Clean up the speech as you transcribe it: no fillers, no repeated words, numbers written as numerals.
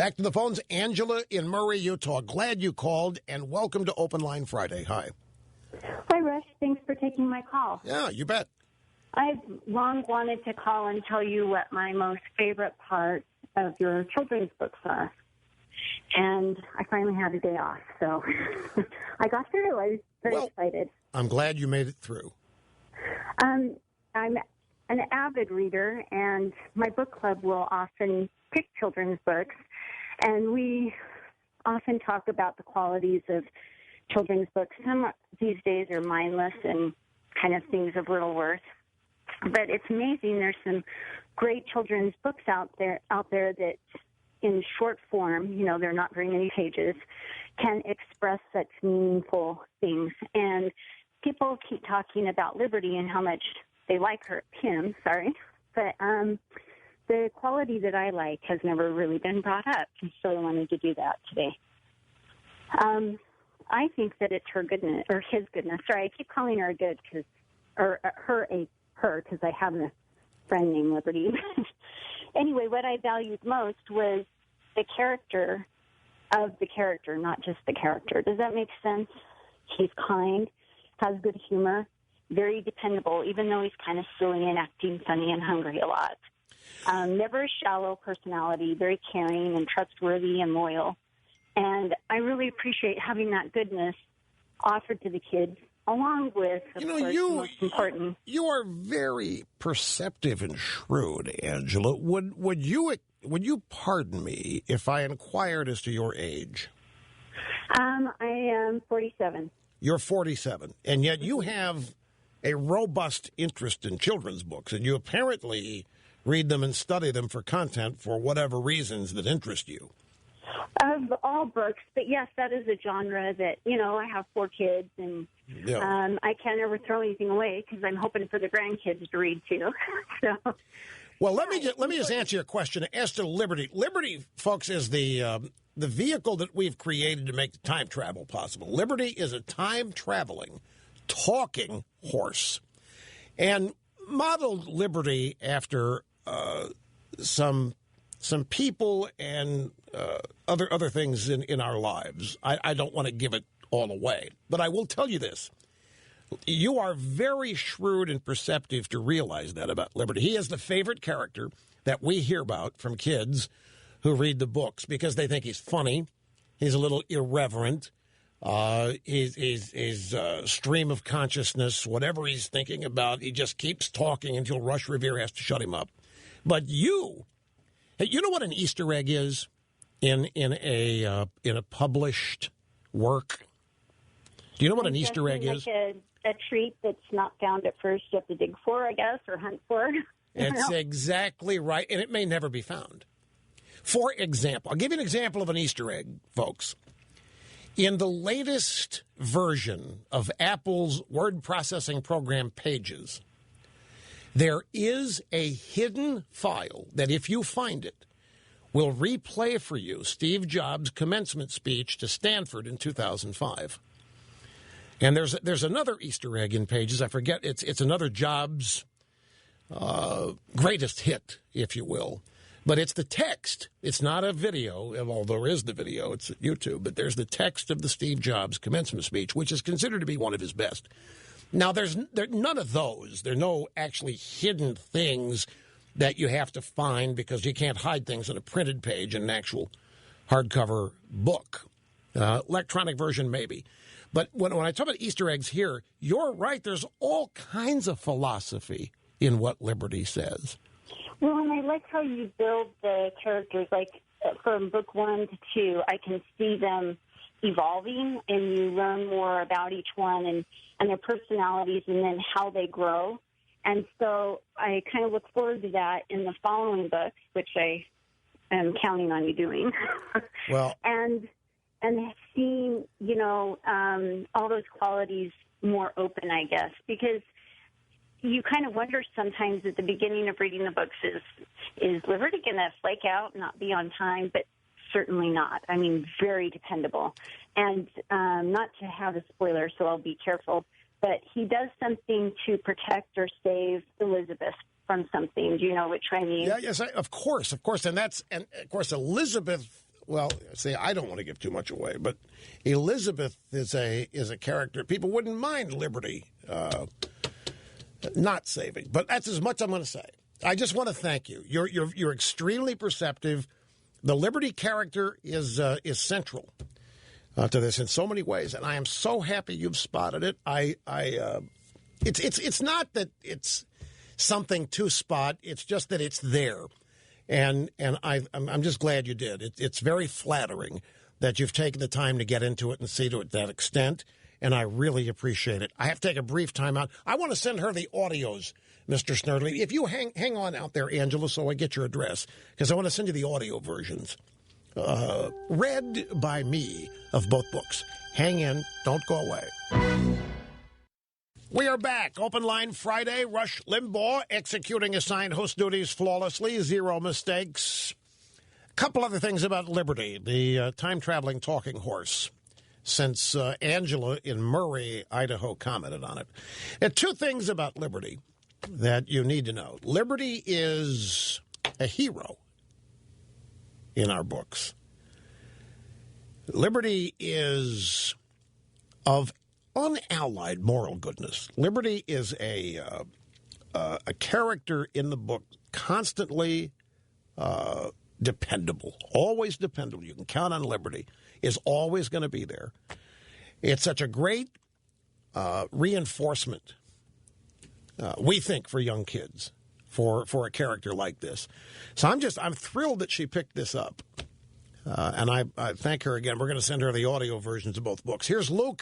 Back to the phones, Angela in Murray, Utah. Glad you called, and welcome to Open Line Friday. Hi. Hi, Rush. Thanks for taking my call. Yeah, you bet. I've long wanted to call and tell you what my most favorite part of your children's books are. And I finally had a day off, so I got through. I was very excited. I'm glad you made it through. I'm an avid reader, and my book club will often pick children's books, and we often talk about the qualities of children's books. Some these days are mindless and kind of things of little worth, but it's amazing. There's some great children's books out there that, in short form, they're not very many pages, can express such meaningful things. And people keep talking about Liberty and how much they like him, but the quality that I like has never really been brought up, so I wanted to do that today. I think that it's her goodness, or his goodness. Sorry, I keep calling her her because I have a friend named Liberty. Anyway, what I valued most was the character of the character, not just the character. Does that make sense? He's kind, has good humor, very dependable, even though he's kind of silly and acting funny and hungry a lot. Never a shallow personality, very caring and trustworthy and loyal. And I really appreciate having that goodness offered to the kids, along with, of course, the most important. You are very perceptive and shrewd, Angela. Would you pardon me if I inquired as to your age? I am 47. You're 47, and yet you have a robust interest in children's books, and you apparently read them and study them for content for whatever reasons that interest you. Of all books, but yes, that is a genre that, I have 4 kids, and I can't ever throw anything away because I'm hoping for the grandkids to read too. So, well, let me just answer your question as to Liberty. Liberty, folks, is the vehicle that we've created to make time travel possible. Liberty is a time-traveling, talking horse, and modeled Liberty after some people and other things in our lives. I don't want to give it all away, but I will tell you this. You are very shrewd and perceptive to realize that about Liberty. He is the favorite character that we hear about from kids who read the books because they think he's funny, he's a little irreverent, his stream of consciousness, whatever he's thinking about, he just keeps talking until Rush Revere has to shut him up. But you know what an Easter egg is in a published work? Do you know what an Easter egg is? A treat that's not found at first. You have to dig for, I guess, or hunt for. It's exactly right, and it may never be found. For example, I'll give you an example of an Easter egg, folks. In the latest version of Apple's word processing program, Pages, there is a hidden file that, if you find it, will replay for you Steve Jobs' commencement speech to Stanford in 2005. And there's another Easter egg in Pages. I forget. It's another Jobs greatest hit, if you will. But it's the text. It's not a video, although there is the video. It's at YouTube. But there's the text of the Steve Jobs commencement speech, which is considered to be one of his best. Now, there's none of those. There are no actually hidden things that you have to find because you can't hide things on a printed page in an actual hardcover book. Electronic version, maybe. But when I talk about Easter eggs here, you're right. There's all kinds of philosophy in what Liberty says. Well, and I like how you build the characters. Like from book 1 to 2, I can see them evolving, and you learn more about each one and their personalities and then how they grow. And so I kind of look forward to that in the following books, which I am counting on you doing. Well, and seeing, all those qualities more open, I guess, because you kind of wonder sometimes at the beginning of reading the books, is Liberty going to flake out, not be on time? But certainly not. I mean, very dependable. And not to have a spoiler, so I'll be careful, but he does something to protect or save Elizabeth from something. Do you know which I mean? Yeah, yes, of course. And of course, Elizabeth well, see, I don't want to give too much away, but Elizabeth is a character. People wouldn't mind Liberty not saving, but that's as much I'm going to say. I just want to thank you. You're extremely perceptive. The Liberty character is central to this in so many ways, and I am so happy you've spotted it. It's not that it's something to spot. It's just that it's there, and I'm just glad you did. It's very flattering that you've taken the time to get into it and see to it that extent, and I really appreciate it. I have to take a brief time out. I want to send her the audios, Mr. Snerdley. If you hang on out there, Angela, so I get your address, because I want to send you the audio versions, read by me of both books. Hang in. Don't go away. We are back. Open Line Friday. Rush Limbaugh executing assigned host duties flawlessly. 0 mistakes. A couple other things about Liberty, the time-traveling talking horse, since Angela in Murray, Idaho, commented on it. And 2 things about Liberty that you need to know. Liberty is a hero in our books. Liberty is of unallied moral goodness. Liberty is a character in the book, constantly dependable, always dependable. You can count on Liberty. Is always going to be there. It's such a great reinforcement, we think, for young kids, for a character like this. So I'm thrilled that she picked this up. And I thank her again. We're going to send her the audio versions of both books. Here's Luke